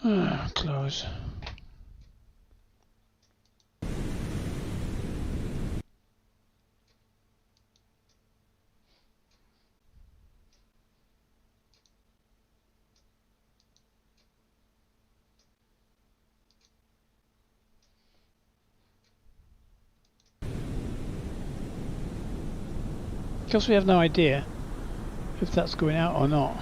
Close. Because we have no idea if that's going out or not.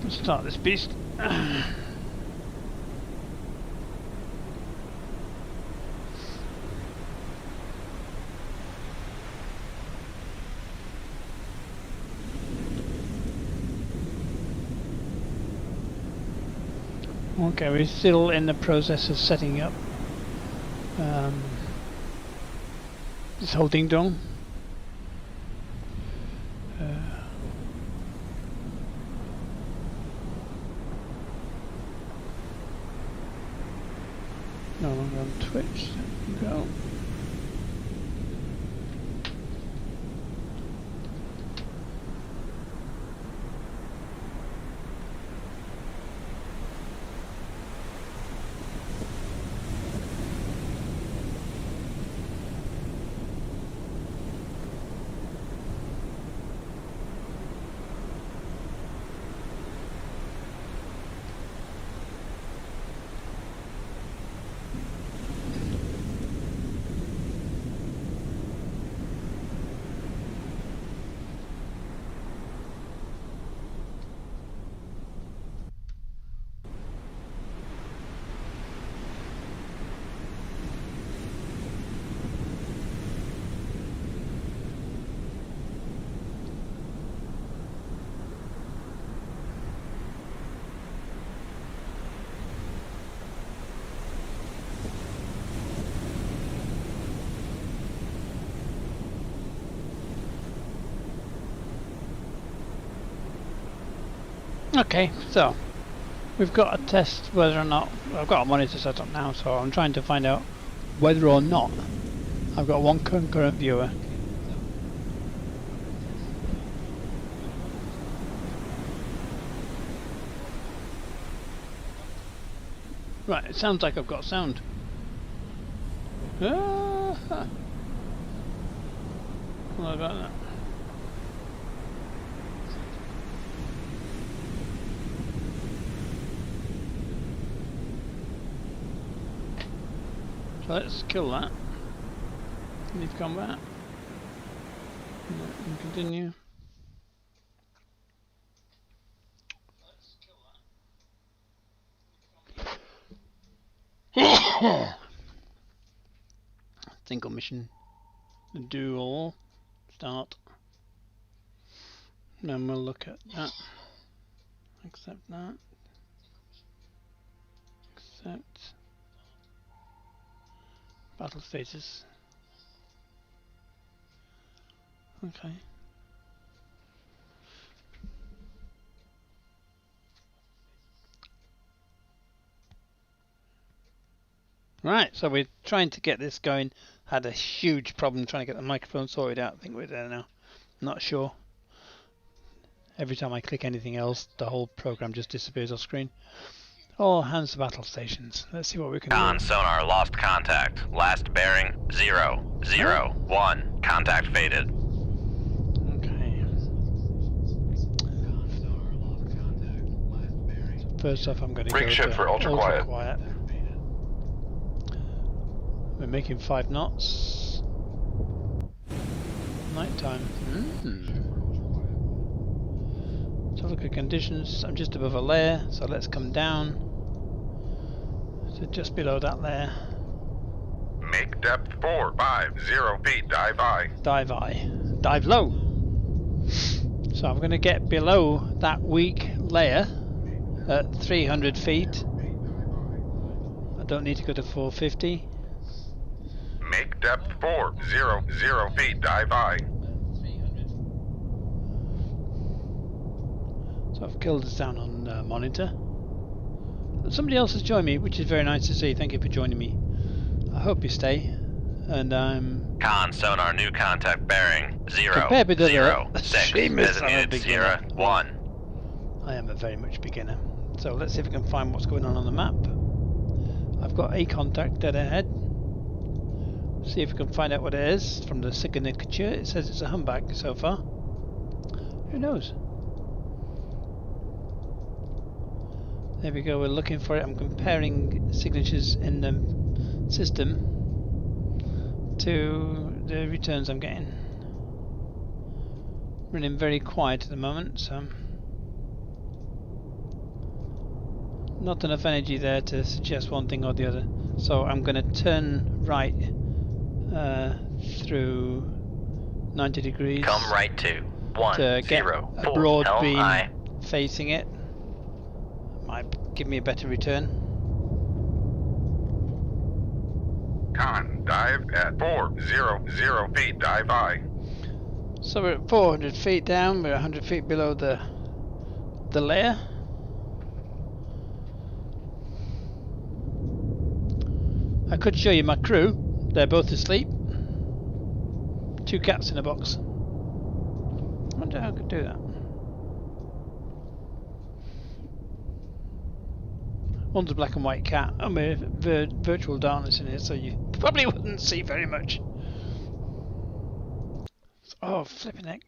Let's start this beast. Okay, we're still in the process of setting up this whole ding dong. No longer on Twitch. There we go. Okay, so we've got to test whether or not I've got a monitor set up now, so I'm trying to find out whether or not I've got one concurrent viewer. Right, it sounds like I've got sound. What about that? So let's kill that. Leave combat. And continue. Single mission. Dual. Start. Then we'll look at that. Accept that. Accept. Battle status. Okay. Right, so we're trying to get this going. Had a huge problem trying to get the microphone sorted out. I think we're there now. Not sure. Every time I click anything else, the whole program just disappears off screen. All hands to battle stations. Let's see what we can do. On sonar, lost contact. Last bearing 001. Contact faded. Okay. So first off, I'm going to go ship to for ultra quiet. We're making 5 knots. Nighttime. So look at conditions. I'm just above a layer, so let's come down. So just below that layer. Make depth 450 feet. Dive high. Dive high. Dive low. So I'm going to get below that weak layer at 300 feet. I don't need to go to 450. Make depth 400 feet. Dive high. So I've killed us down on monitor. Somebody else has joined me, which is very nice to see. Thank you for joining me. I hope you stay. and I'm Con sonar new contact bearing 0 compared with 0 other 6 streamers, I'm a designated beginner. Sierra 1. I am a very much beginner. So let's see if we can find what's going on the map. I've got a contact dead ahead. See if we can find out what it is from the signature. It says it's a humpback so far. Who knows? There we go, we're looking for it. I'm comparing signatures in the system to the returns I'm getting. Running very quiet at the moment, so not enough energy there to suggest one thing or the other. So I'm going to turn right through 90 degrees. Come right to 1 to get 0 a 4 broad Helm beam I. facing it. Might give me a better return. Con, dive at 400 feet, dive I. So we're at 400 feet down, we're 100 feet below the layer. I could show you my crew, they're both asleep. 2 cats in a box. I wonder how I could do that. One's a black and white cat, and we're virtual darkness in here, so you probably wouldn't see very much. Oh, flipping heck.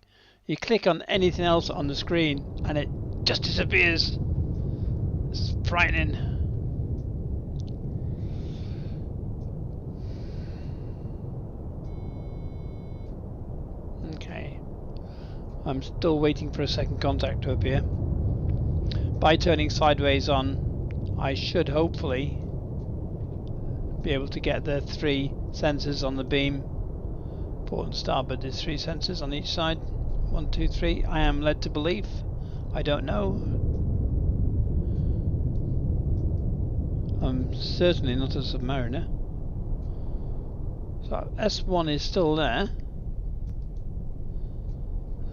You click on anything else on the screen and it just disappears. It's frightening. Okay. I'm still waiting for a second contact to appear. By turning sideways on, I should hopefully be able to get the 3 sensors on the beam. Port and starboard, there's 3 sensors on each side. 1, 2, 3. I am led to believe. I don't know. I'm certainly not a submariner. So S1 is still there.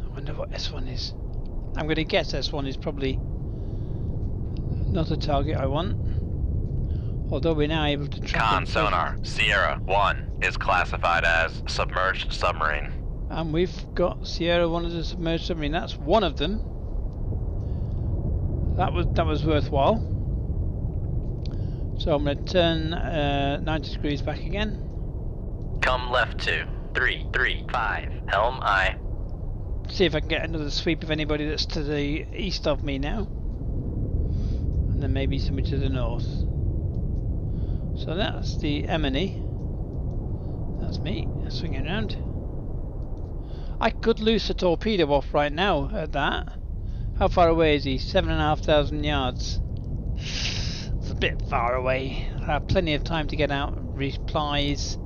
I wonder what S1 is. I'm going to guess S1 is probably not a target I want. Although we're now able to track Con it. sonar Sierra 1 is classified as submerged submarine. And we've got Sierra 1 as a submerged submarine. That's one of them. That was worthwhile. So I'm going to turn 90 degrees back again. Come left to 335 Helm I. See if I can get another sweep of anybody that's to the east of me now. And then maybe somebody to the north. So that's the Emily. That's me swinging around. I could loose a torpedo off right now at that. How far away is he? 7,500 yards. It's a bit far away. I have plenty of time to get out replies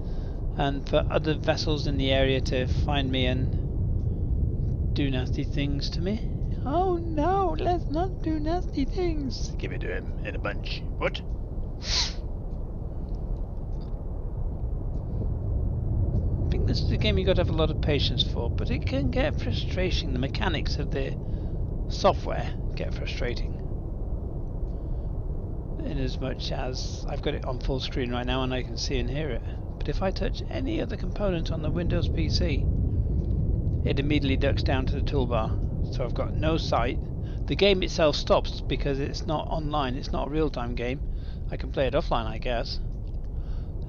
and for other vessels in the area to find me and do nasty things to me. Oh no, let's not do nasty things. Give it to him in a bunch. What? I think this is a game you've got to have a lot of patience for, but it can get frustrating. The mechanics of the software get frustrating. In as much as I've got it on full screen right now and I can see and hear it. But if I touch any other component on the Windows PC, it immediately ducks down to the toolbar. So I've got no sight. The game itself stops because it's not online, it's not a real-time game. I can play it offline, I guess.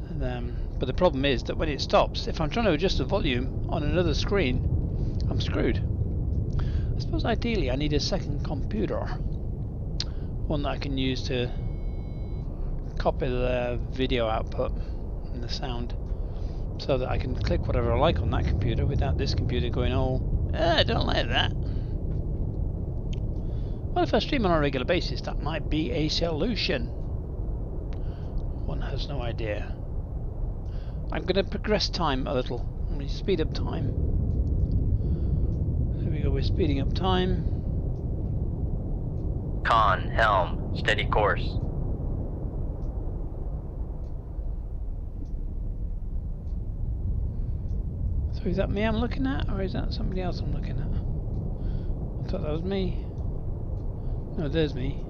But the problem is that when it stops, if I'm trying to adjust the volume on another screen, I'm screwed. I suppose ideally I need a second computer. One that I can use to copy the video output and the sound, so that I can click whatever I like on that computer without this computer going, oh, I don't like that. Well, if I stream on a regular basis, that might be a solution. One has no idea. I'm going to progress time a little. I'm going to speed up time. There we go, we're speeding up time. Con, helm, steady course. So is that me I'm looking at, or is that somebody else I'm looking at? I thought that was me. No, there's me.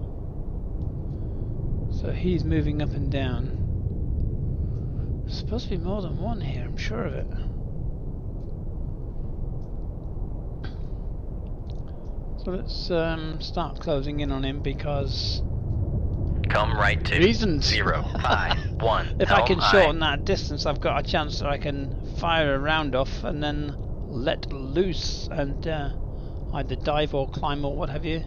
So he's moving up and down. There's supposed to be more than one here, I'm sure of it. So let's start closing in on him because Come right to reasons. 051. If I can Helm shorten that distance, I've got a chance that I can fire a round off and then let loose and either dive or climb or what have you.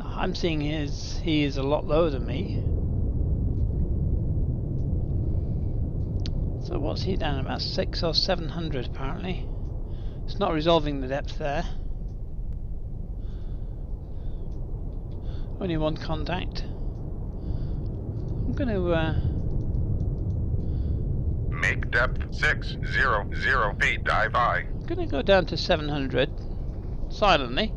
I'm seeing he is a lot lower than me. So what's he down about 600 or 700 apparently. It's not resolving the depth there. Only one contact. I'm going to Make depth 600 feet, dive I. I'm going to go down to 700 silently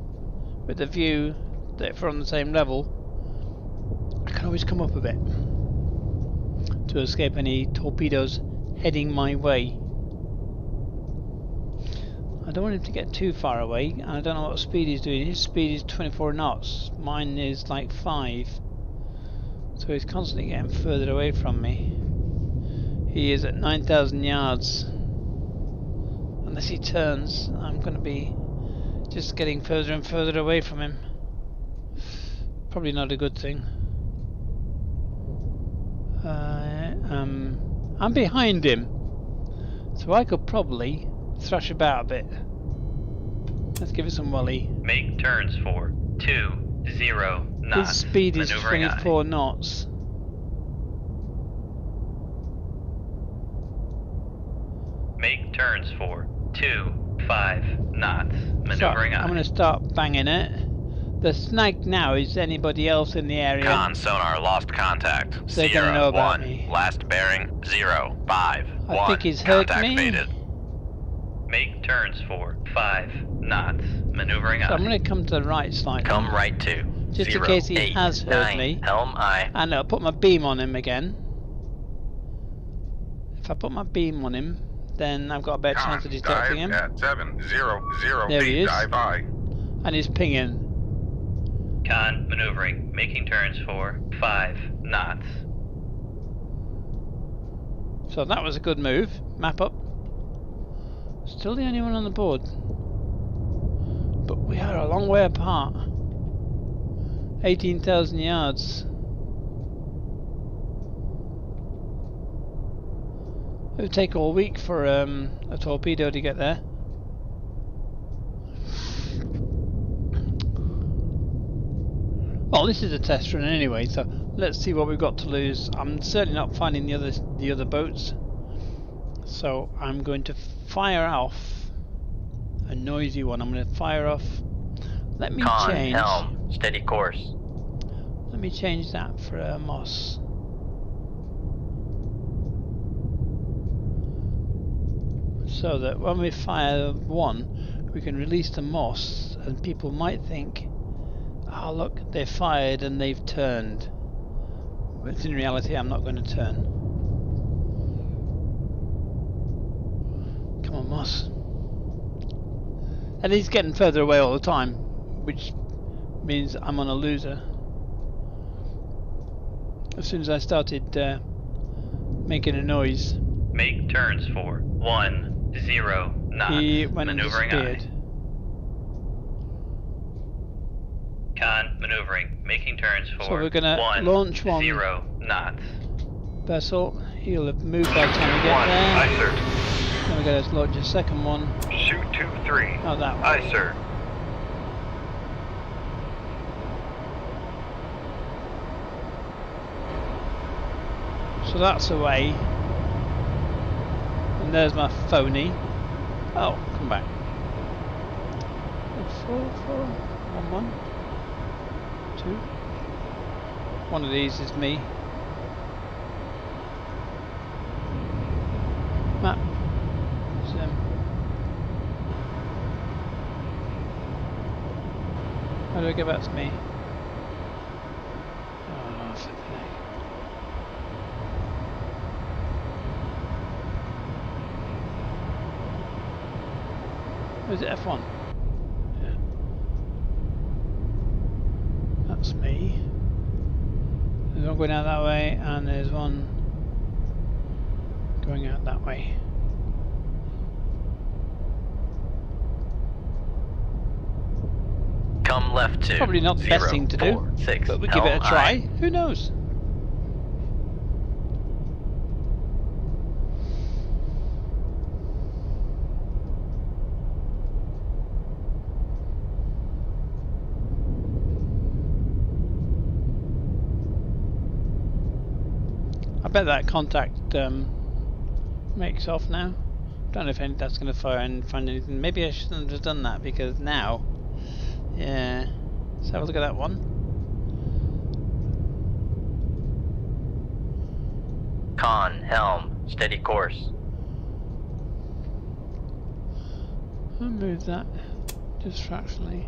with the view that if we're on the same level I can always come up a bit to escape any torpedoes heading my way. I don't want him to get too far away, and I don't know what speed he's doing. His speed is 24 knots, mine is like 5, so he's constantly getting further away from me. He is at 9,000 yards. Unless he turns, I'm going to be just getting further and further away from him. Probably not a good thing. I'm behind him, so I could probably thrash about a bit. Let's give it some volley. Make turns for 20 knots. His speed is Maneuvering 24 knots. Make turns for 25 knots. So Maneuvering I'm going to start banging it. The snag now is anybody else in the area. Con sonar lost contact. They're gonna know about 01. me. Last bearing 051. I think he's heard Contact me. faded. Make turns for 5 knots. Maneuvering So I'm going to come to the right slightly. Come right to Just in case he has heard me. Helm I. And I'll put my beam on him again. If I put my beam on him, then I've got a better chance of detecting him. Dive at 700 There he feet, is. dive I. And he's pinging. Con maneuvering. Making turns for 5 knots. So that was a good move. Map up. Still the only one on the board. But we are a long way apart. 18,000 yards. It would take all week for a torpedo to get there. Well, this is a test run anyway, so let's see what we've got to lose. I'm certainly not finding the other boats, so I'm going to fire off a noisy one. I'm going to fire off. Let me Con change. helm. Steady course. Let me change that for a Moss. So that when we fire one, we can release the Moss, and people might think, oh look, they fired and they've turned. But in reality I'm not going to turn. Come on, Moss. And he's getting further away all the time, which means I'm on a loser. As soon as I started making a noise, Make turns for 10 knots. he went and Maneuvering disappeared. Con maneuvering. Making turns for So we're gonna launch one 0 knots. vessel. He'll have moved by the time we get there. Aye, sir. Then we're going to launch a second one. Shoot 2-3. Oh, that one. Aye, sir. So that's away. And there's my phony. Oh, come back. 4, 1, 1, 2. One of these is me. Map. How do I get back to me? Oh, flipping heck. Was it F1? Yeah. That's me. There's one going out that way, and there's one going out that way. Come left to Probably not the best thing to do, 046 but we give it a try. Helm Who knows? I bet that contact makes off now. Don't know if that's going to fire and find anything. Maybe I shouldn't have done that because now, yeah. Let's have a look at that one. Con, helm, steady course. I'll move that just fractionally.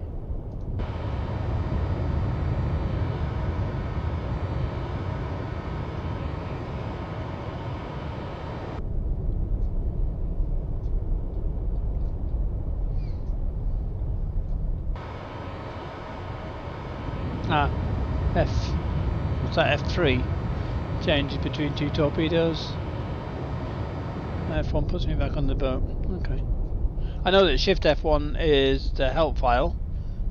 What's that, F3? Changes between two torpedoes. F1 puts me back on the boat. Okay. I know that Shift F1 is the help file,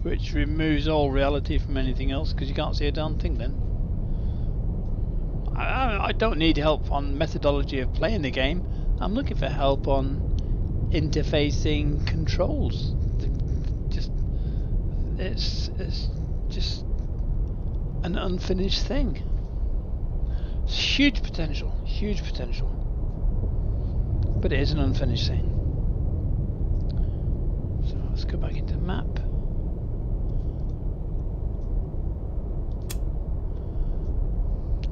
which removes all reality from anything else, because you can't see a darn thing then. I don't need help on methodology of playing the game. I'm looking for help on interfacing controls. It's just an unfinished thing. It's huge potential, but it is an unfinished thing. So let's go back into map.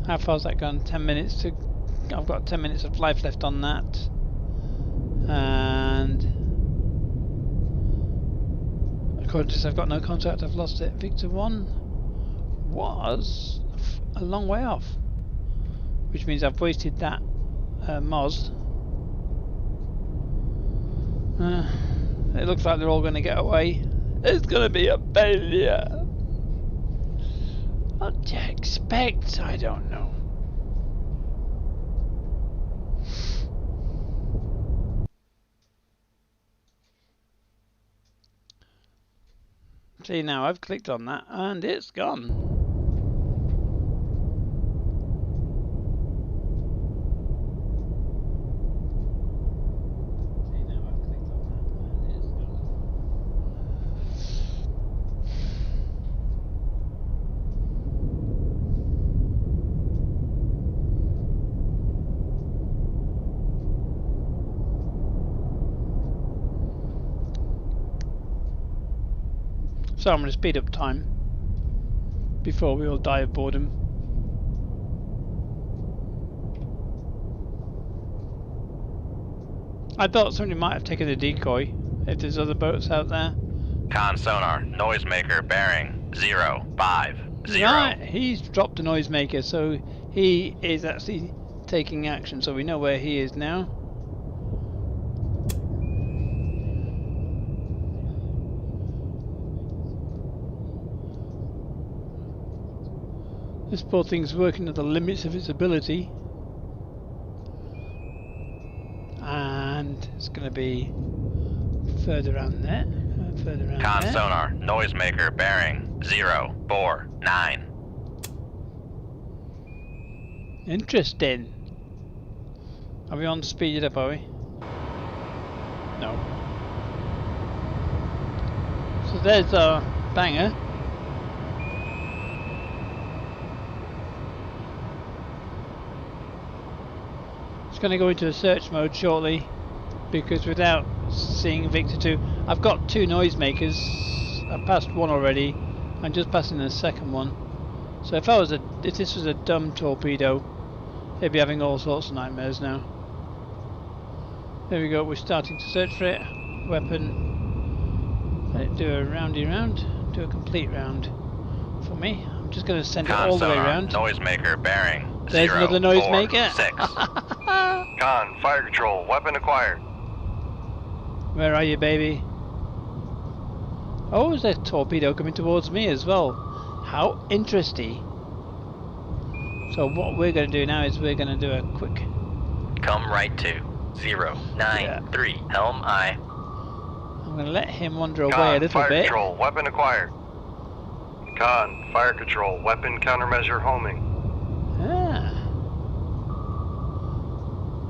How far's that gone? 10 minutes to. I've got 10 minutes of life left on that, and according to this, I've got no contact. I've lost it. Victor 1 was a long way off, which means I've wasted that MOS. It looks like they're all going to get away. It's going to be a failure. What do you expect? I don't know. See, now I've clicked on that and it's gone. So I'm going to speed up time before we all die of boredom. I thought somebody might have taken the decoy if there's other boats out there. Con sonar, noisemaker, bearing 050. Right, he's dropped a noisemaker, so he is actually taking action, so we know where he is now. This poor thing's working at the limits of its ability, and it's going to be further around there, further around Con there. sonar, noisemaker, bearing 049. Interesting. Are we on speed it up, are we? No. So there's our banger. Going to go into a search mode shortly, because without seeing Victor 2, I've got two noisemakers. I've passed one already. I'm just passing the second one. So if this was a dumb torpedo, it'd be having all sorts of nightmares now. There we go. We're starting to search for it. Weapon. Let it do a roundy round. Do a complete round for me. I'm just going to send it all the way around. Noisemaker, bearing. There's another noisemaker. 046. Con, fire control, weapon acquired. Where are you, baby? Oh, there's a torpedo coming towards me as well. How interesting. So what we're going to do now is we're going to do a quick Come right to 093 Helm I. I'm going to let him wander away a Con, little fire bit. control, weapon acquired. Con, fire control, weapon countermeasure homing. Ah.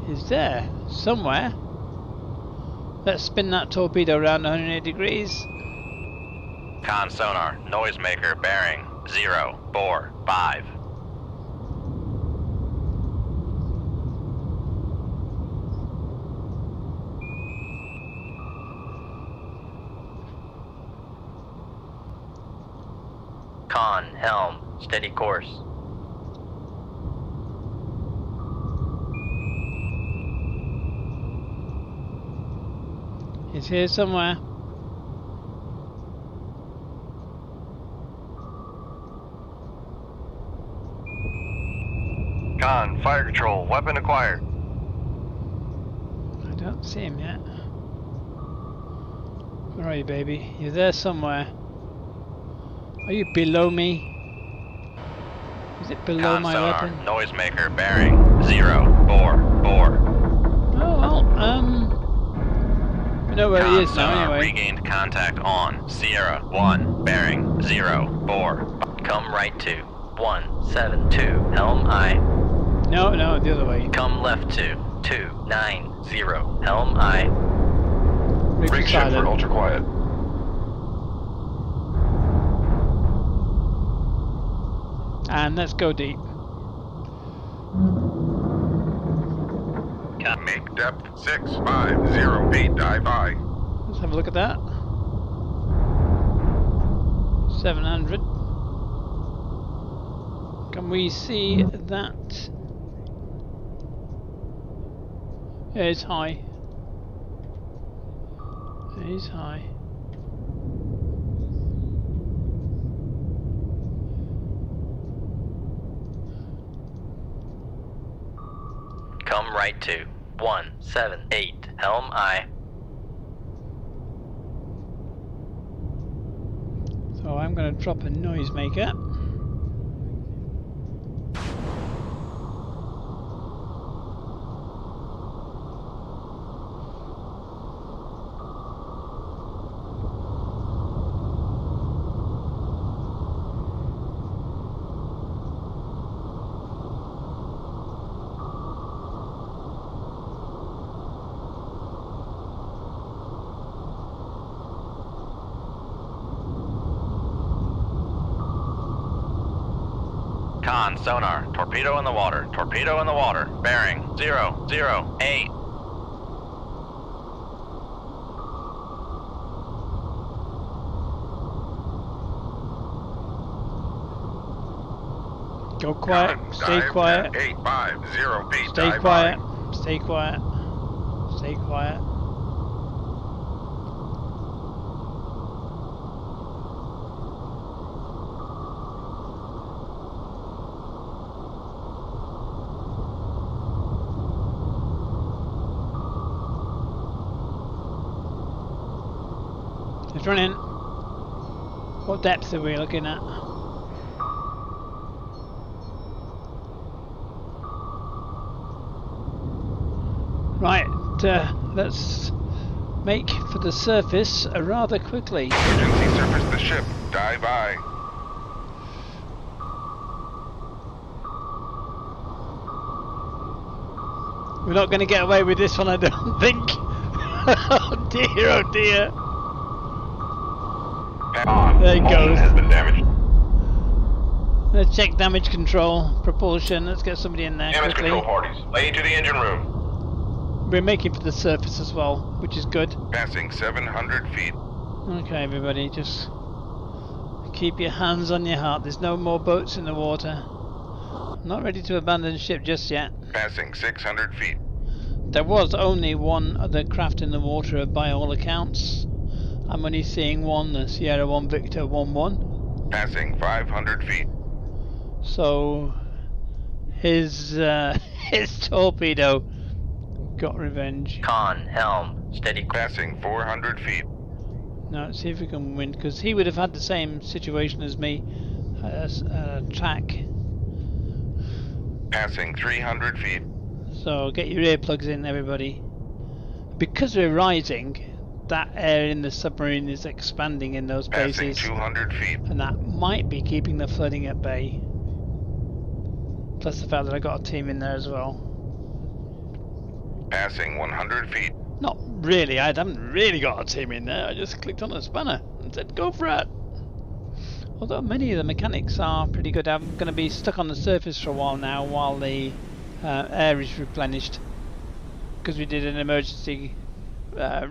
He's there somewhere. Let's spin that torpedo around 180 degrees. Con sonar, noisemaker bearing 045. Con, helm, steady course. He's here somewhere. Con, fire control, weapon acquired. I don't see him yet. Where are you, baby? You're there somewhere. Are you below me? Is it below Con my sonar, weapon? noisemaker bearing 044. Oh well, we know where he Con is now sonar, anyway. regained contact on Sierra 1 bearing 04. Come right to 172 Helm I. No, the other way. Come left to 290 Helm I. Rig Rig silent. Shepard, ultra quiet. And let's go deep. Make depth 650 feet, dive I. Let's have a look at that. 700. Can we see that? Yeah, it's high. It is high. Come right to 178 Helm I. So I'm going to drop a noisemaker. Con sonar, torpedo in the water, bearing 008. Go quiet. Con, Stay dive quiet. at 850 feet, Stay dive quiet. I. Stay quiet. Stay quiet. It's running. What depth are we looking at? Right, let's make for the surface rather quickly. Emergency surface the ship, dive I. We're not going to get away with this one, I don't think. Oh dear, oh dear. On. There he Propulsion goes. has been damaged. Let's check damage control, propulsion. Let's get somebody in there Damage quickly. control parties, lay into the engine room. We're making for the surface as well, which is good. Passing 700 feet. Okay, everybody, just keep your hands on your heart. There's no more boats in the water. Not ready to abandon ship just yet. Passing 600 feet. There was only one other craft in the water by all accounts. I'm only seeing one, the Sierra 1 Victor 1-1. Passing 500 feet. So his torpedo got revenge. Con, helm, steady course. Passing 400 feet. Now let's see if we can win, because he would have had the same situation as me. Track. Passing 300 feet. So So get your earplugs in, everybody. Because we're rising, that air in the submarine is expanding in those Passing places, 200 feet. and that might be keeping the flooding at bay. Plus the fact that I got a team in there as well. Passing 100 feet. Not really, I haven't really got a team in there. I just clicked on the spanner and said go for it. Although many of the mechanics are pretty good. I'm going to be stuck on the surface for a while now while the air is replenished, because we did an emergency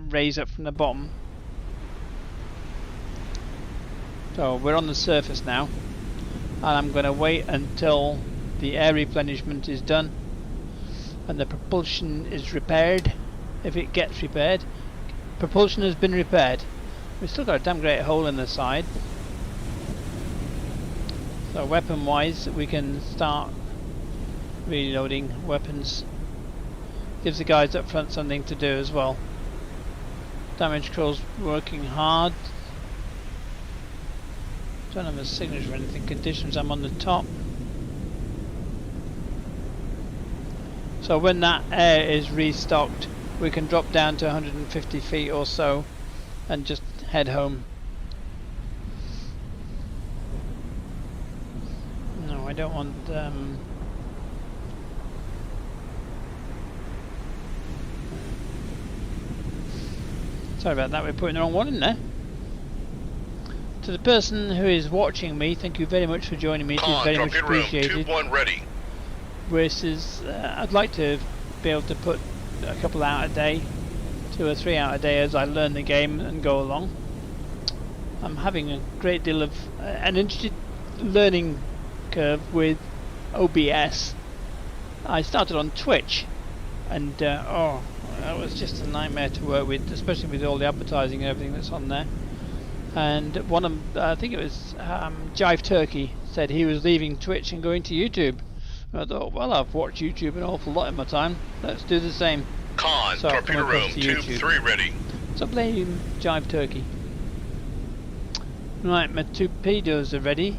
raise up from the bottom. So we're on the surface now, and I'm going to wait until the air replenishment is done and the propulsion is repaired, if it gets repaired. Propulsion has been repaired. We've still got a damn great hole in the side. So weapon wise we can start reloading weapons. Gives the guys up front something to do as well. Damage control's working hard. Don't have a signature or anything. Conditions, I'm on the top. So when that air is restocked, we can drop down to 150 feet or so and just head home. No, I don't want sorry about that, we're putting the wrong one in there. To the person who is watching me, thank you very much for joining me. It is very much appreciated. Tube 1 ready. Versus, I'd like to be able to put a couple out a day, 2 or 3 out a day as I learn the game and go along. I'm having a great deal of an interesting learning curve with OBS. I started on Twitch, and oh, that was just a nightmare to work with, especially with all the advertising and everything that's on there. And one of I think it was Jive Turkey said he was leaving Twitch and going to YouTube. I thought, well, I've watched YouTube an awful lot in my time. Let's do the same. Con, So I've come torpedo across room, to tube YouTube. 3 ready. So blame Jive Turkey. Right, my torpedoes are ready.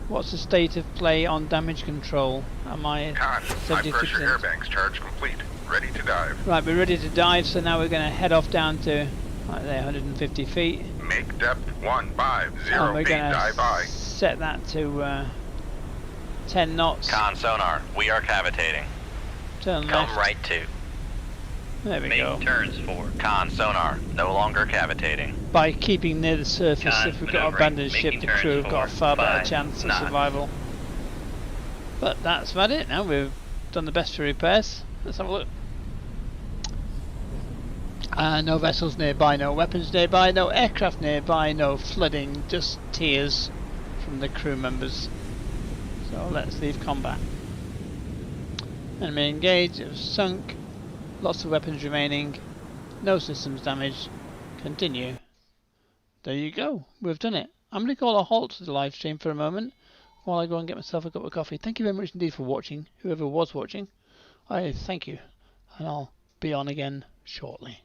What's the state of play on damage control? Am I Con, high pressure 72%? airbanks charge complete. Ready to dive. Right, we're ready to dive, so now we're going to head off down to right there, 150 feet. Make depth 150 And we're feet. going Dive to by. set that to 10 knots. Con sonar, we are cavitating. Turn Come left. right to. There we Make go. turns for. Con sonar, no longer cavitating. By keeping near the surface, Con if we've got to maneuvering, abandon ship, making the crew have turns got a for far better 5 chance of knots. survival. But that's about it now. We've done the best for repairs. Let's have a look. No vessels nearby, no weapons nearby, no aircraft nearby, no flooding, just tears from the crew members. So let's leave combat. Enemy engaged, it was sunk, lots of weapons remaining, no systems damage, continue. There you go, we've done it. I'm going to call a halt to the live stream for a moment while I go and get myself a cup of coffee. Thank you very much indeed for watching, whoever was watching. I thank you, and I'll be on again shortly.